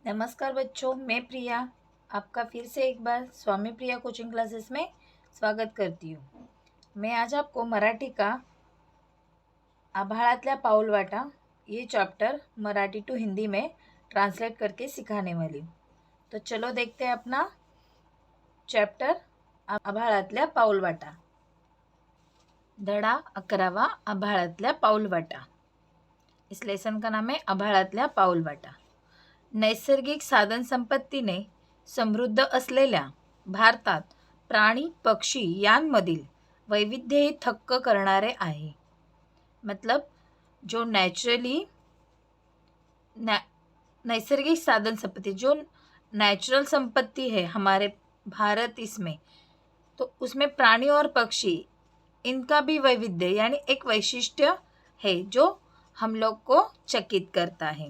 नमस्कार बच्चों, मैं प्रिया आपका फिर से एक बार स्वामी प्रिया कोचिंग क्लासेस में स्वागत करती हूँ। मैं आज आपको मराठी का आभाळातल्या पाऊलवाटा ये चैप्टर मराठी टू हिंदी में ट्रांसलेट करके सिखाने वाली हूँ। तो चलो देखते हैं अपना चैप्टर आभाळातल्या पाऊलवाटा। धडा 11 आभाळातल्या पाऊलवाटा। इस लेसन का नाम है आभाळातल्या पाऊलवाटा। नैसर्गिक साधन संपत्तीने समृद्ध असलेल्या भारतात प्राणी पक्षी यांमधील वैविध्य हे थक्क करणारे आहे। मतलब जो नैसर्गिक साधन संपत्ति जो नेचुरल संपत्ति है हमारे भारत इसमें, तो उसमें प्राणी और पक्षी इनका भी वैविध्य यानी एक वैशिष्ट्य है जो हम लोग को चकित करता है।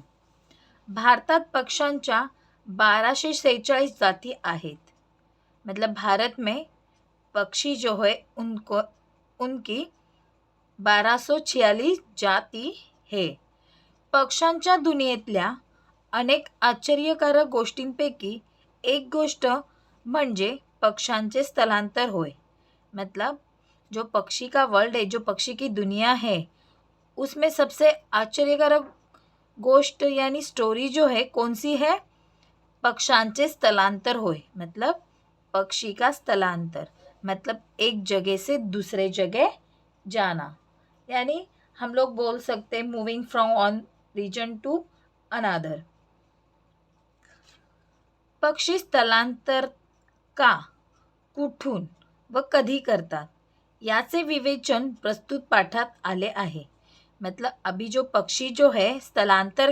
भारतात पक्ष्यांच्या 1246 जाती आहेत। मतलब भारत में पक्षी जो है उनकी 1246 जाती है। पक्ष्यांच्या दुनियेतल्या अनेक आश्चर्यकारक गोष्टींपैकी एक गोष्ट म्हणजे पक्ष्यांचे स्थलांतर होय। मतलब जो पक्षी का वर्ल्ड है, जो पक्षी की दुनिया है, उसमें सबसे आश्चर्यकारक गोष्ट यानी स्टोरी जो है कौन सी है? पक्ष्यांचे स्थलांतर होय। मतलब पक्षी का स्थलांतर मतलब एक जगह से दूसरे जगह जाना, यानी हम लोग बोल सकते हैं moving from one region to another. पक्षी स्थलांतर का, कुठून व कधी करतात याचे विवेचन प्रस्तुत पाठात आले आहे। मतलब अभी जो पक्षी जो है स्थलांतर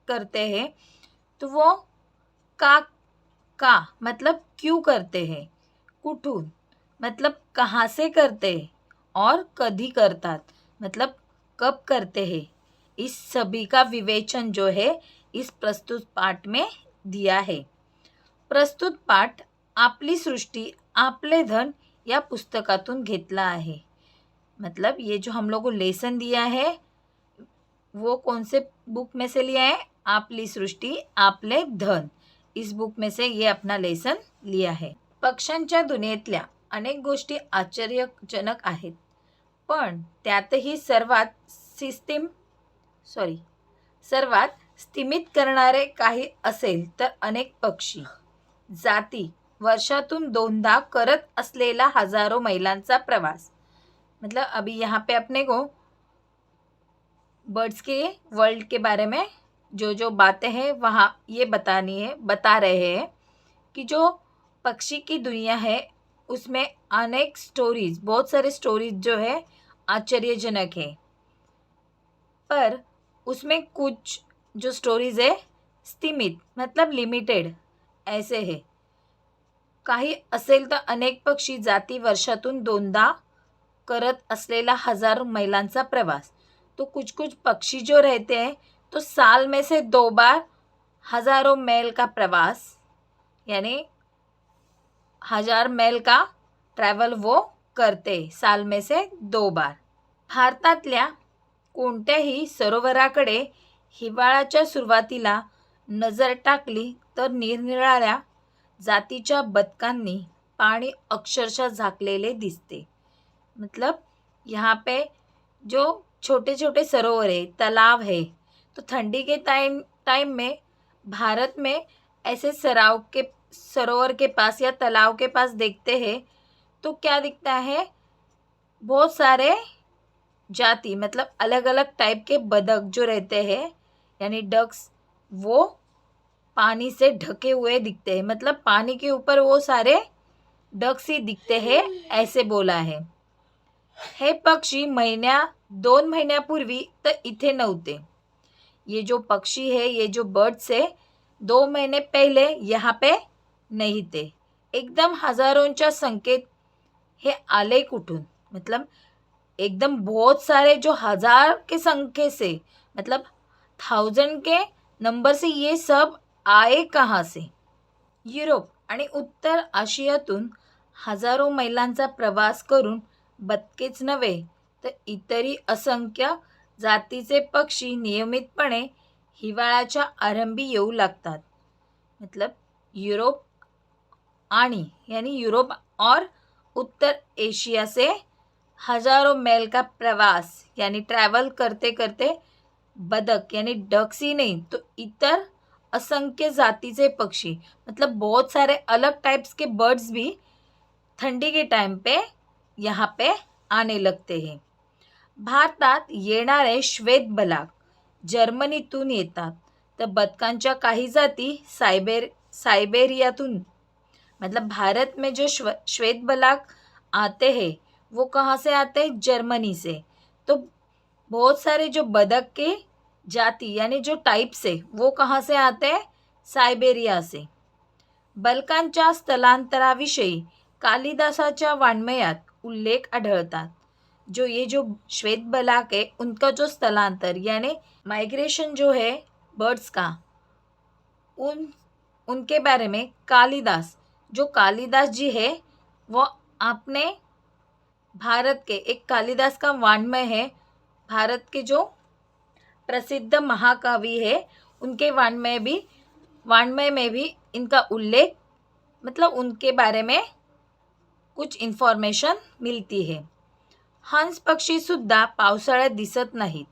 करते हैं तो वो का मतलब क्यों करते हैं, कुठून मतलब कहाँ से करते हैं, और कधी करतात मतलब कब करते हैं, इस सभी का विवेचन जो है इस प्रस्तुत पाठ में दिया है। प्रस्तुत पाठ आपली सृष्टी आपले धन या पुस्तकातून घेतला आहे। मतलब ये जो हम लोग को लेसन दिया है वो कौन से बुक में से लिया है? आपली सृष्टी आपले धन, इस बुक में से ये अपना लेसन लिया है। पक्ष्यांच्या दुनियेतल्या अनेक गोष्टी आश्चर्यजनक आहेत, पण त्यातही सर्वात स्तिमित करणारे काही असेल तर अनेक पक्षी जाती वर्षातून 2दा करत असलेला हजारों मैलांचा प्रवास। मतलब अभी यहाँ पे अपने को बर्ड्स के वर्ल्ड के बारे में जो जो बातें हैं वहाँ ये बता रहे हैं कि जो पक्षी की दुनिया है उसमें अनेक स्टोरीज, बहुत सारे स्टोरीज जो है आश्चर्यजनक है, पर उसमें कुछ जो स्टोरीज है सीमित मतलब लिमिटेड ऐसे है। काही असेल तर अनेक पक्षी जाती वर्षातून 2दा करत असलेला 1000 मैलांचा प्रवास। तो कुछ कुछ पक्षी जो रहते हैं तो साल में से 2 बार हजारों मैल का प्रवास यानी 1000 मैल का ट्रॅव्हल वो करते साल में से 2 बार। भारतातल्या कोणत्याही सरोवराकडे हिवाळ्याच्या सुरुवातीला नजर टाकली तर निरनिराळ्या जातीच्या बदकांनी पाणी अक्षरशः झाकलेले दिसते। मतलब यहाँ पे जो छोटे छोटे सरोवर है, तालाब है, तो ठंडी के टाइम में भारत में ऐसे सरोवर के पास या तालाब के पास देखते हैं तो क्या दिखता है? बहुत सारे जाति मतलब अलग अलग टाइप के बदक जो रहते हैं यानी डक्स, वो पानी से ढके हुए दिखते हैं। मतलब पानी के ऊपर वो सारे डक्स ही दिखते हैं, ऐसे बोला है। हे पक्षी 2 महिन्यापूर्वी तर इथे नव्हते। ये जो पक्षी है, ये जो बर्ड्स है 2 महीने पहले यहाँ पे नहीं थे। एकदम हजारोंच्या संख्येत हे आले कुठून? मतलब एकदम बहुत सारे जो 1000 के संख्ये से मतलब 1000 के नंबर से ये सब आए कहाँ से? युरोप आणि उत्तर आशियातून हजारों मैलांचा प्रवास करून बदकेच नव्हे तर इतरही असंख्य जातीचे पक्षी नियमितपणे हिवाळ्याच्या आरंभी येऊ लागतात. मतलब यूरोप यानी यूरोप और उत्तर एशिया से हजारों मील का प्रवास यानी ट्रैवल करते करते बदक यानी डक्स ही नहीं तो इतर असंख्य जातीचे पक्षी मतलब बहुत सारे अलग टाइप्स के बर्ड्स भी ठंडी के टाइम पे यहाँ पे आने लगते हैं. भारतात येणारे श्वेत बलाक जर्मनीतून येतात. तर बदकांच्या काही जाती साइबेरियातून मतलब भारत में जो श्वेत बलाक आते हैं वो कहाँ से आते हैं? जर्मनी से. तो बहुत सारे जो बदक के जाति यानी जो टाइप्स है वो कहाँ से आते हैं? सायबेरिया से. बलकांच्या स्थलांतराविषयी कालिदासाच्या वाङ्मयात उल्लेख आढळतात. ये जो श्वेत बलाक है उनका जो स्थलांतर यानी माइग्रेशन जो है बर्ड्स का उनके बारे में कालिदास जी है वो आपने भारत के एक कालिदास का वाङ्मय है. भारत के जो प्रसिद्ध महाकवि है उनके वाङ्मय में भी इनका उल्लेख मतलब उनके बारे में कुछ इन्फॉर्मेशन मिलती है. हंस पक्षी सुद्धा पावसाळ्यात दिसत नाहीत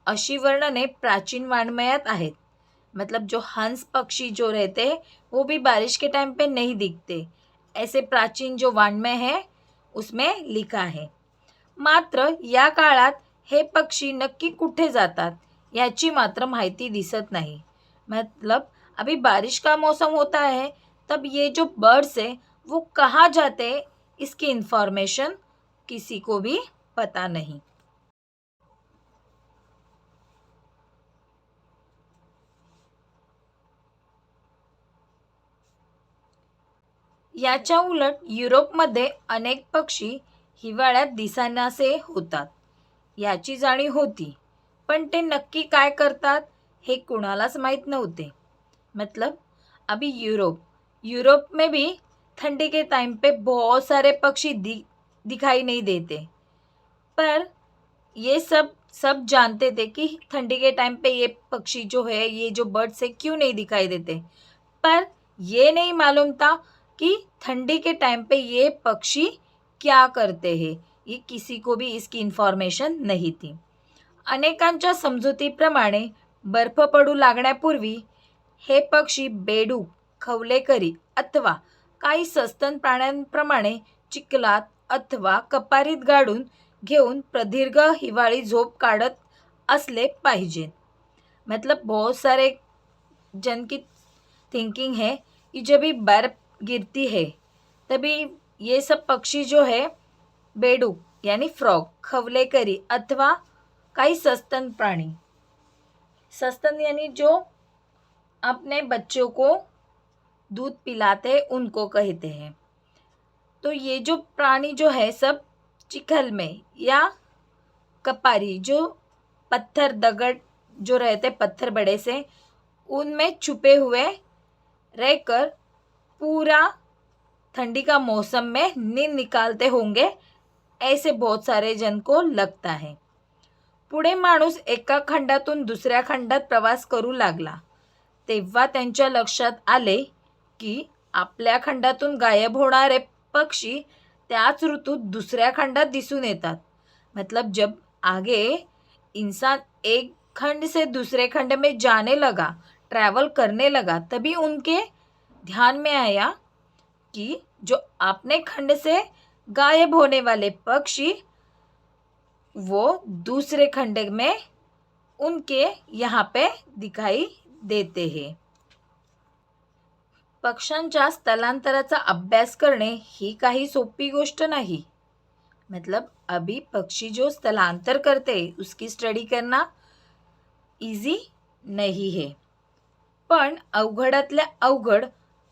अशी वर्णने प्राचीन वाङ्मयात आहेत. मतलब जो हंस पक्षी जो रहते हैं वो भी बारिश के टाइम पे नहीं दिखते ऐसे प्राचीन जो वाङ्मय है उसमें लिखा है. मात्र या काळात हे पक्षी नक्की कुठे जातात याची मात्र माहिती दिसत नाही. मतलब अभी बारिश का मौसम होता है तब ये जो बर्ड्स है वो कहाँ जाते हैं इसकी इन्फॉर्मेशन किसी को भी पता नहीं. याच्या उलट युरोपमध्ये अनेक पक्षी हिवाळ्यात दिसेनासे होतात याची जाणीव होती पण ते नक्की काय करतात हे कुणालाच माहीत नव्हते. मतलब अभी यूरोप में भी ठंडी के टाइम पे बहुत सारे पक्षी दिखाई नहीं देते पर ये सब जानते थे कि ठंडी के टाइम पे ये पक्षी जो है ये जो बर्ड्स है क्यों नहीं दिखाई देते पर ये नहीं मालूम था कि ठंडी के टाइम पे ये पक्षी क्या करते हैं. ये किसी को भी इसकी इन्फॉर्मेशन नहीं थी. अनेकांच्या समजुतीप्रमाणे बर्फ पडू लागण्यापूर्वी हे पक्षी बेडूक खवलेकरी अथवा काही सस्तन प्राण्यांप्रमाणे चिखलात अथवा कपारीत गाडून घेऊन प्रदीर्घ हिवाळी झोप काढत असले पाहिजेत. मतलब बहुत सारे जन की थिंकिंग है कि जब भी बर्फ गिरती है तभी ये सब पक्षी जो है बेडूक यानी फ्रॉग खवलेकरी अथवा काही सस्तन प्राणी सस्तन यानी जो अपने बच्चों को दूध पिलाते हैं उनको कहते हैं. तो ये जो प्राणी जो है सब चिखल में या कपारी जो पत्थर दगड़ जो रहते पत्थर बड़े से उनमें छुपे हुए रहकर पूरा ठंडी का मौसम में नींद निकालते होंगे ऐसे बहुत सारे जन को लगता है. पुढे माणूस एका खंडातून दुसऱ्या खंडात प्रवास करू लागला तेव्हा त्यांच्या लक्षात आले की आपल्या खंडातून गायब होणारे पक्षी त्याच ऋतूत दुसऱ्या खंडात दिसून येतात. मतलब जब आगे इंसान एक खंड से दूसरे खंड में जाने लगा ट्रैवल करने लगा तभी उनके ध्यान में आया कि जो अपने खंड से गायब होने वाले पक्षी वो दूसरे खंड में उनके यहाँ पे दिखाई देते हैं. पक्ष्यांच्या स्थलांतराचा अभ्यास करणे ही काही सोपी गोष्ट नाही. मतलब अभी पक्षी जो स्थलांतर करते उसकी स्टडी करना इजी नहीं है. पण अवघडातल्या अवघड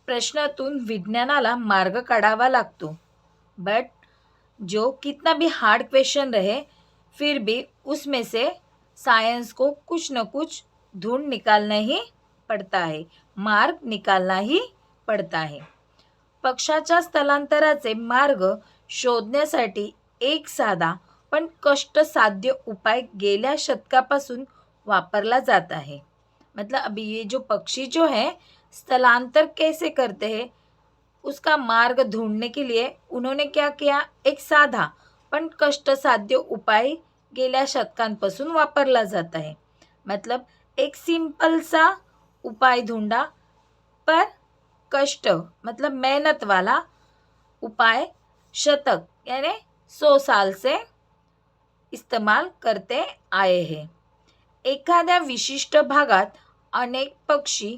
प्रश्नातून विज्ञानाला मार्ग काढावा लागतो. बट जो कितना भी हार्ड क्वेश्चन रहे फिर भी उसमें से साइंस को कुछ न कुछ ढूंढ निकालना ही पड़ता है, मार्ग निकालना ही पड़ता है. पक्षाच्या स्थलांतराचे मार्ग शोधण्यासाठी एक साधा पण कष्टसाध्य उपाय गेल्या शतकापासून वापरला जात है। मतलब अभी ये जो पक्षी जो है स्थलांतर कैसे करते हैं, उसका मार्ग ढूंढने के लिए उन्होंने क्या किया, एक साधा पण कष्टसाध्य उपाय गेल्या शतकांपासून वापरला जाता है। मतलब एक सिंपल सा उपाय ढूंढा, पर कष्ट मतलब मेहनत वाला उपाय शतक यानी 100 साल से इस्तेमाल करते आए हैं। एखाद्या विशिष्ट भागात अनेक पक्षी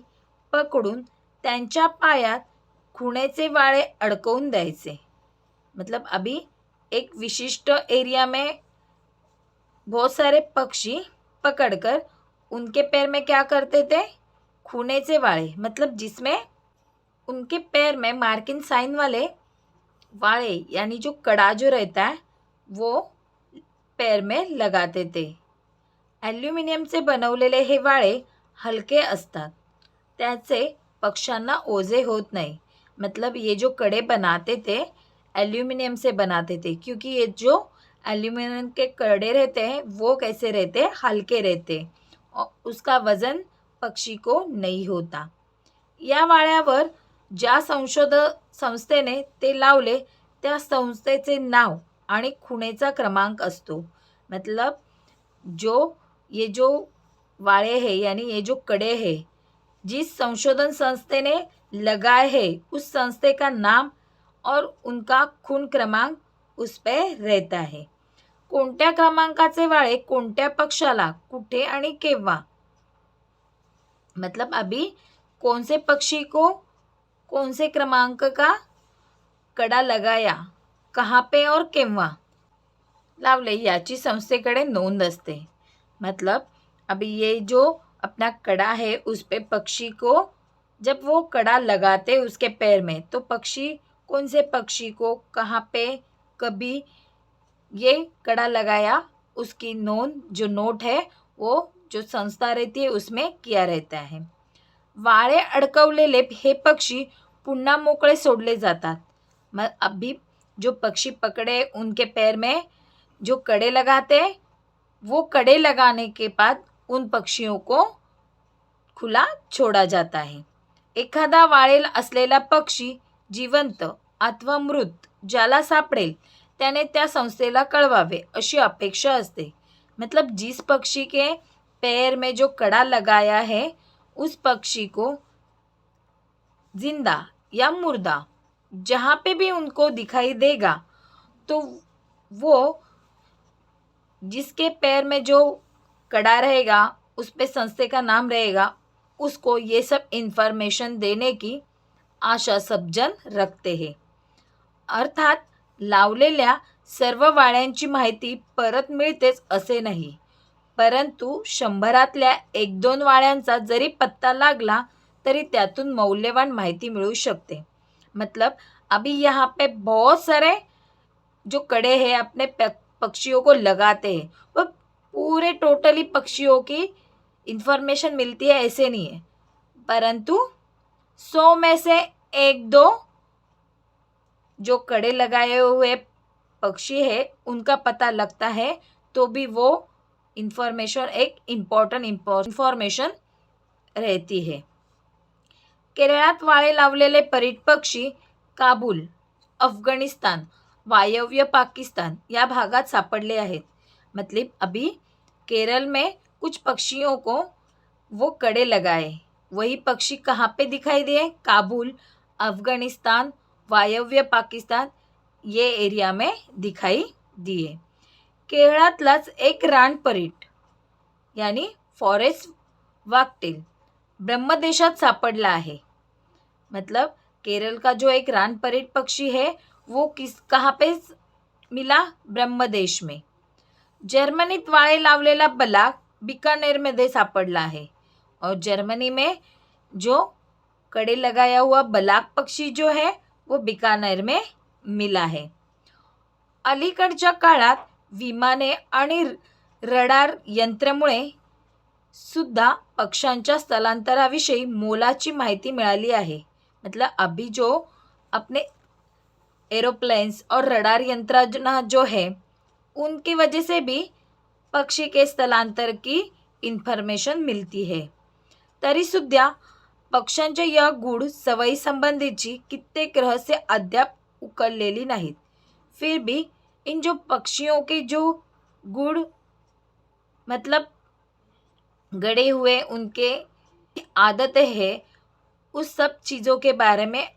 पकडून त्यांच्या पायात खुणेचे वाळे अडकवून द्यायचे। मतलब अभी एक विशिष्ट एरिया में बहुत सारे पक्षी पकड़कर उनके पैर में क्या करते थे, खुनेचे वाले, मतलब जिसमें उनके पैर में मार्किंग साइन वाले वाले यानी जो कड़ा जो रहता है वो पैर में लगाते थे। ॲल्युमिनियमचे बनवलेले हे वाळे हलके असतात, त्याचे पक्ष्यांना ओझे होत नाही। मतलब ये जो कड़े बनाते थे एल्यूमिनियम से बनाते थे, क्योंकि ये जो एल्यूमिनियम के कड़े रहते हैं वो कैसे रहते हैं, हल्के रहते और उसका वजन पक्षी को नहीं होता। या वाळ्यावर ज्या संस्थेने ते लावले त्या संस्थेचे नाव आणि खुणेचा क्रमांक असतो। मतलब ये जो वाळे है यानी ये जो कड़े है जिस संशोधन संस्थे ने लगाए है उस संस्थे का नाम और उनका खून क्रमांक उस पे रहता है। कोणत्या क्रमांकाचे वाळे कोणत्या पक्षाला कुठे आणि केव्हा, मतलब अभी कौन से पक्षी को कौन से क्रमांक का कड़ा लगाया, कहाँ पे और केव्हा लावले याची संस्थेकडे नोंद असते। मतलब अभी ये जो अपना कड़ा है उस पे पक्षी को जब वो कड़ा लगाते उसके पैर में तो पक्षी कौन से पक्षी को कहाँ पे कभी ये कड़ा लगाया उसकी नोंद जो नोट है वो जो संस्था रहती है उसमें किया रहता है। वाळे अडकवलेले हे पक्षी पुन्हा मोकळे सोडले जातात। मग अभी जो पक्षी पकड़े उनके पैर में जो कड़े लगाते वो कड़े लगाने के बाद उन पक्षियों को खुला छोड़ा जाता है। एखादा वाळेल असलेला पक्षी जिवंत अथवा मृत ज्याला सापडेल त्याने त्या संस्थेला कळवावे अशी अपेक्षा असते। मतलब जिस पक्षी के पैर में जो कड़ा लगाया है उस पक्षी को जिंदा या मुर्दा जहाँ पे भी उनको दिखाई देगा तो वो जिसके पैर में जो कड़ा रहेगा उस पे संस्थे का नाम रहेगा उसको ये सब इन्फॉर्मेशन देने की आशा सब जन रखते हैं। अर्थात लावलेल्या सर्व वाळ्यांची माहिती परत मिळतेच असे नाही, परंतु 100रातल्या 1-2 वाळ्यांचा जरी पत्ता लागला तरी त्यातून मौल्यवान माहिती मिळू शकते। मतलब अभी यहाँ पे बहुत सारे जो कड़े हैं अपने पक्षियों को लगाते हैं, वो पूरे टोटली पक्षियों की इन्फॉर्मेशन मिलती है ऐसे नहीं है, परंतु 100 में से 1-2 जो कड़े लगाए हुए पक्षी है उनका पता लगता है, तो भी वो इन्फॉर्मेशन एक इम्पॉर्टंट इन्फॉर्मेशन रहती है। केरळात वाळे लावलेले परीट पक्षी काबूल, अफगाणिस्तान, वायव्य पाकिस्तान या भागात सापडले आहेत। मतलब अभी केरल में कुछ पक्षियों को वो कड़े लगाए, वही पक्षी कहाँ पे दिखाई दिए, काबुल, अफगानिस्तान, वायव्य पाकिस्तान ये एरिया में दिखाई दिए। केरळातलाच एक रानपरीट यानी फॉरेस्ट वाकटेल ब्रह्मदेशात सापडला आहे। मतलब केरल का जो एक रानपरीट पक्षी है वो कहाँ पे मिला, ब्रह्मदेश में। जर्मनीत वाळे लावलेला बलाक बीकानेरमध्ये सापडला है और जर्मनी में जो कड़े लगाया हुआ बलाक पक्षी जो है वो बीकानेर में मिला है। अलीकडच्या काळात विमाने आणि रडार यंत्रामुळे सुद्धा पक्ष्यांच्या स्थलांतराविषयी मोलाची माहिती मिळाली आहे। मतलब अभी जो अपने एरोप्लेन्स और रडार यंत्रणा जो है उनकी वजह से भी पक्षी के स्थलांतर की इन्फॉर्मेशन मिळती है. तरीसुद्धा पक्ष्यांच्या या गूढ सवयीसंबंधीची कित्येक रहस्य अद्याप उकललेली नाहीत. फिर भी इन जो पक्षियों के जो गूढ़ मतलब गड़े हुए उनके आदतें हैं, उस सब चीज़ों के बारे में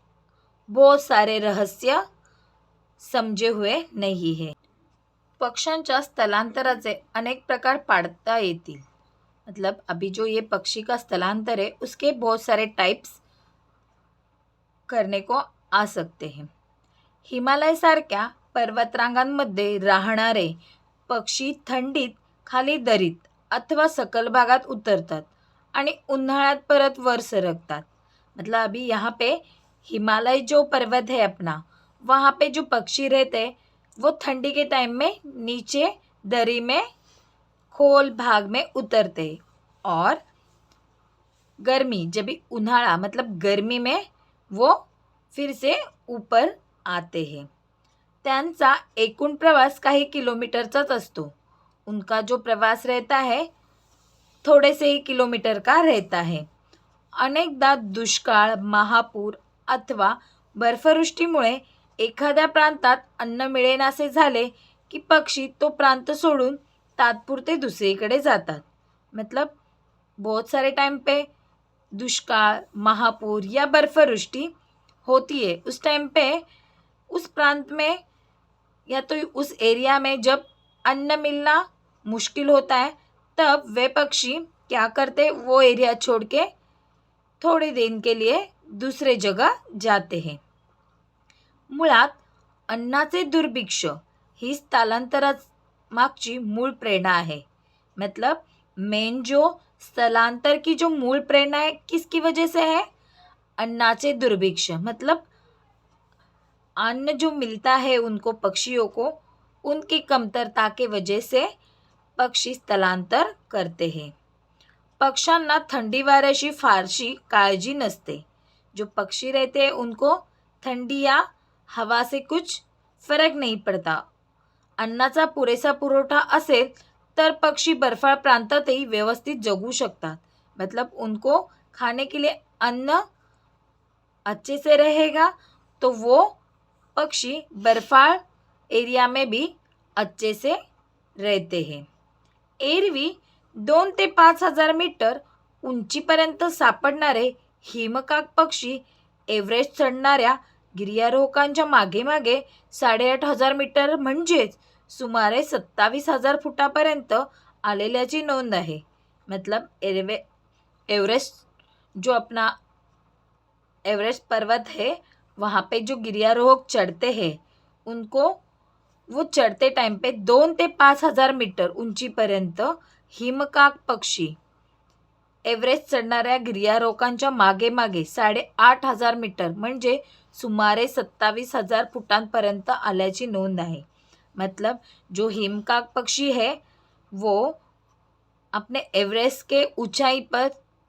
बहुत सारे रहस्य समजे हुए नाही है. पक्ष्यांच्या स्थलांतराचे अनेक प्रकार पाडता येतील. मतलब अभी जो ये पक्षी का स्थलांतर है उसके बहुत सारे टाइप्स करने को आ सकते हैं. हिमालय सारख्या पर्वतरांगांमध्ये राहणारे पक्षी थंडीत खाली दरीत अथवा सखल भागात उतरतात आणि उन्हाळ्यात परत वर सरकतात. मतलब अभी यहाँ पे हिमालय जो पर्वत है अपना, वहाँ पे जो पक्षी रहते हैं वो ठंडी के टाइम में नीचे दरी में खोल भाग में उतरते हैं और गर्मी जब भी उन्हाळा मतलब गर्मी में वो फिर से ऊपर आते हैं. त्यांचा एकूण प्रवास काही किलोमीटरचाच असतो. उनका जो प्रवास रहता है थोड़े से ही किलोमीटर का रहता है. अनेकदा दुष्काळ, महापूर अथवा बर्फवृष्टीमुळे एखाद्या प्रांतात अन्न मिळेनासे झाले की पक्षी तो प्रांत सोडून तात्पुरते दुसरीकडे जातात. मतलब बहुत सारे टाइम पे दुष्काळ, महापूर या बर्फवृष्टि होती है. उस टाइम पे उस प्रांत में या तो उस एरिया में जब अन्न मिलना मुश्किल होता है, तब वे पक्षी क्या करते, वो एरिया छोड़ के थोड़े दिन के लिए दूसरे जगह जाते हैं. मुळात अन्नाचे दुर्भिक्ष ही स्थलांतरामागची मूळ प्रेरणा आहे. मतलब मेन जो स्थलांतर की जो मूल प्रेरणा है किसकी वजह से है? अन्नाचे दुर्भिक्ष. मतलब अन्न जो मिलता है उनको पक्षियों को, उनकी कमतरता के वजह से पक्षी स्थलांतर करते हैं. पक्ष्यांना थंडी वाऱ्याची फारशी काळजी नसते. जो पक्षी रहते हैं उनको ठंडी या हवा से कुछ फरक नहीं पड़ता. अन्नाचा पुरेसा पुरवठा असेल तर पक्षी बर्फाळ प्रांतातही व्यवस्थित जगू शकतात. मतलब उनको खाने के लिए अन्न अच्छे से रहेगा तो वो पक्षी बर्फाळ एरिया में भी अच्छे से रहते हैं. एरवी 2 ते 5,000 मीटर उंचीपर्यंत सापडणारे हिमकाक पक्षी एव्हरेस्ट चढणाऱ्या गिर्यारोहकांच्या मागे मागे 8,500 मीटर म्हणजेच सुमारे 27,000 फुटापर्यंत आलेल्याची नोंद आहे. मतलब एवरेस्ट जो अपना एवरेस्ट पर्वत है वहाँ पे जो गिर्यारोहक चढ़ते हैं उनको वो चढ़ते टाइम पे 2 ते 5,000 मीटर उंचीपर्यंत हिमकाक पक्षी एव्हरेस्ट चढणाऱ्या गिर्यारोहकांच्या मागे मागे 8,500 मीटर म्हणजे सुमारे 27,000 फुटांपर्यंत आल्याची नोंद आहे. मतलब जो हिमकाक पक्षी है वो अपने एवरेस्ट के ऊंचाई पर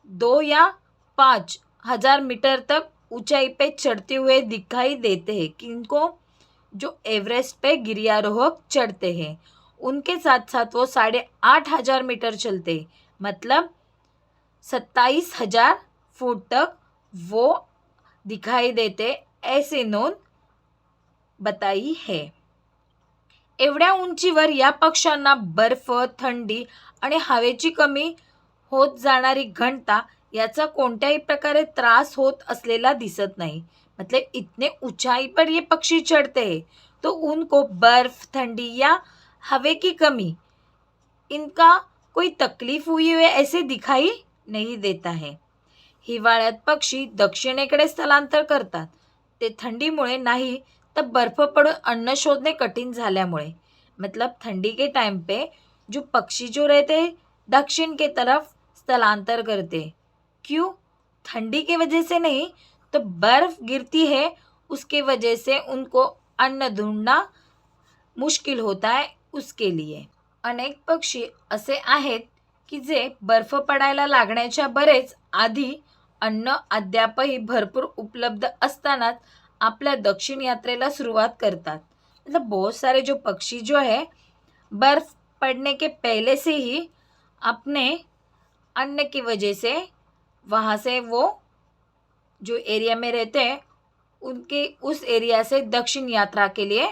2 या 5,000 मीटर तक ऊंचाई पे चढ़ते हुए दिखाई देते हैं. किनको? जो एवरेस्ट पे गिर्यारोहक चढ़ते हैं उनके साथ साथ वो 8,500 मीटर चलते, मतलब 27,000 फुट तक वो दिखाई देते, ऐसे नोंद बताई है. एवढ्या उंचीवर या पक्ष्यांना बर्फ, थंडी आणि हवेची कमी होत जाणारी घनता याचा कोणत्याही प्रकारे त्रास होत असलेला दिसत नहीं. मतलब इतने ऊंचाई पर ये पक्षी चढ़ते हैं तो उनको बर्फ, ठंडी या हवे की कमी इनका कोई तकलीफ हुई है ऐसे दिखाई नहीं देता है. हिवाळ्यात पक्षी दक्षिणेकडे स्थलांतर करतात. ते थंडीमुळे नाही तर बर्फ पडून अन्न शोधने कठिन झाल्यामुळे. मतलब ठंडी के टाइम पे जो पक्षी जो रहते दक्षिण के तरफ स्थलांतर करते. क्यों? ठंडी की वजह से नहीं तो बर्फ गिरती है उसके वजह से उनको अन्न ढूंढना मुश्किल होता है उसके लिए. अनेक पक्षी असे आहेत की जे बर्फ पडायला लागण्याच्या बरेच आधी अन्न अद्यापही भरपूर उपलब्ध असतानाच आपल्या दक्षिण यात्रेला सुरुवात करतात. मतलब बहुत सारे जो पक्षी जो है बर्फ़ पड़ने के पहले से ही अपने अन्न की वजह से वहाँ से वो जो एरिया में रहते हैं उनके उस एरिया से दक्षिण यात्रा के लिए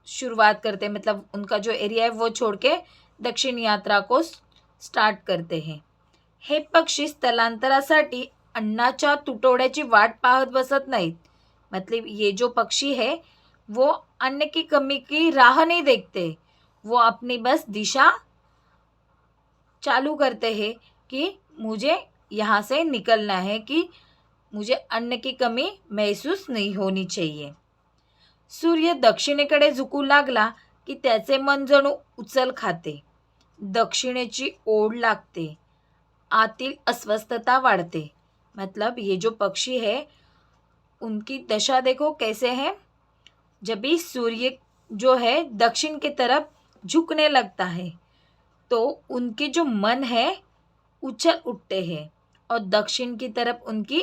शुरुआत करते हैं, मतलब उनका जो एरिया है वो छोड़ के दक्षिण यात्रा को स्टार्ट करते हैं. हे पक्षी स्थलांतरासाठी अन्नाच्या तुटवड्याची वाट पाहत बसत नाहीत. मतलब ये जो पक्षी है वो अन्न की कमी की राह नहीं देखते, वो अपनी बस दिशा चालू करते हैं कि मुझे यहाँ से निकलना है, कि मुझे अन्न की कमी महसूस नहीं होनी चाहिए. सूर्य दक्षिणेकडे झुकू लागला की त्याचे मन जणू उचल खाते. दक्षिणेची ओढ लागते. आतील अस्वस्थता वाढ़ते. मतलब ये जो पक्षी है उनकी दशा देखो कैसे है. जब भी सूर्य जो है दक्षिण की तरफ झुकने लगता है तो उनके जो मन है उछल उठते हैं और दक्षिण की तरफ उनकी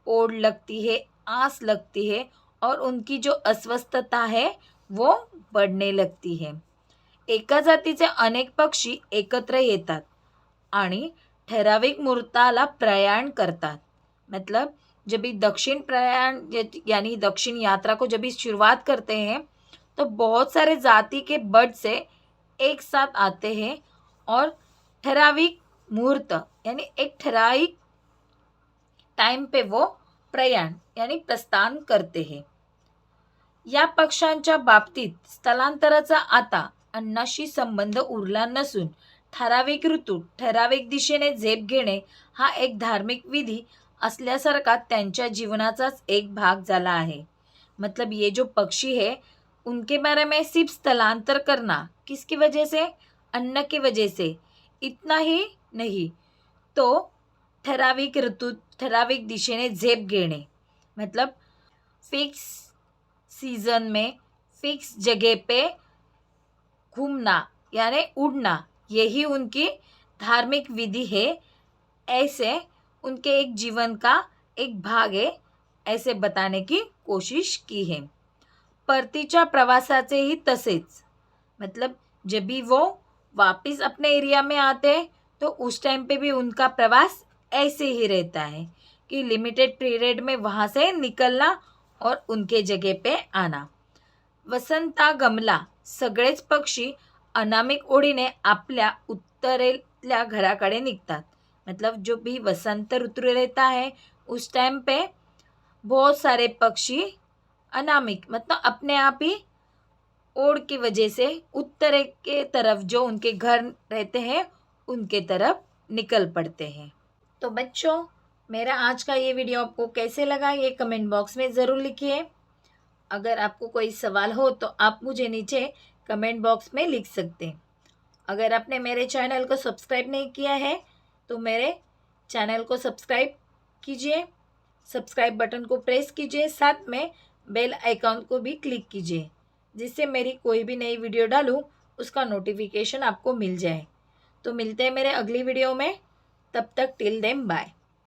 ओढ़ लगती है, आस लगती है और उनकी जो अस्वस्थता है वो बढ़ने लगती है. एका जातीचे अनेक पक्षी एकत्र येतात आणि ठराविक मुहूर्ताला प्रयाण करतात. मतलब जब भी दक्षिण प्रयाण यानी दक्षिण यात्रा को जब भी शुरुआत करते हैं तो बहुत सारे जाति के बर्ड से एक साथ आते हैं और ठराविक मुहूर्त यानी एक ठराविक टाइम पे वो प्रयाण यानी प्रस्थान करते हैं. या पक्ष्यांच्या बाबतीत स्थलांतराचा आता अन्नाशी संबंध उरला नसून ठराविक ऋतूत ठराविक दिशेने झेप घेणे हा एक धार्मिक विधी असल्यासारखा त्यांच्या जीवनाचाच एक भाग झाला आहे. मतलब ये जो पक्षी है उनके बारे में सिर्फ स्थलांतर करना किसकी वजह से, अन्न की वजह से, इतना ही नहीं तो ठराविक ऋतूत ठराविक दिशेने झेप घेणे, मतलब फिक्स सीजन में फिक्स जगह पे घूमना यानी उड़ना, यही उनकी धार्मिक विधि है. ऐसे उनके एक जीवन का एक भाग है, ऐसे बताने की कोशिश की है. परतीच्या प्रवासाचेही तसेच. मतलब जब भी वो वापस अपने एरिया में आते हैं तो उस टाइम पे भी उनका प्रवास ऐसे ही रहता है कि लिमिटेड पीरियड में वहाँ से निकलना और उनके जगह पे आना. वसंतागमला सगळेच पक्षी अनामिक ओढीने आपल्या उत्तरेतल्या घराकडे निघतात. मतलब जो भी वसंत ऋतु रहता है उस टाइम पे बहुत सारे पक्षी अनामिक मतलब अपने आप ही ओढ़ की वजह से उत्तर के तरफ जो उनके घर रहते हैं उनके तरफ निकल पड़ते हैं. तो बच्चों, मेरा आज का ये वीडियो आपको कैसे लगा ये कमेंट बॉक्स में ज़रूर लिखिए. अगर आपको कोई सवाल हो तो आप मुझे नीचे कमेंट बॉक्स में लिख सकते हैं. अगर आपने मेरे चैनल को सब्सक्राइब नहीं किया है तो मेरे चैनल को सब्सक्राइब कीजिए, सब्सक्राइब बटन को प्रेस कीजिए, साथ में बेल आइकॉन को भी क्लिक कीजिए जिससे मेरी कोई भी नई वीडियो डालूँ उसका नोटिफिकेशन आपको मिल जाए. तो मिलते हैं मेरे अगली वीडियो में. तब तक टिल देन बाय.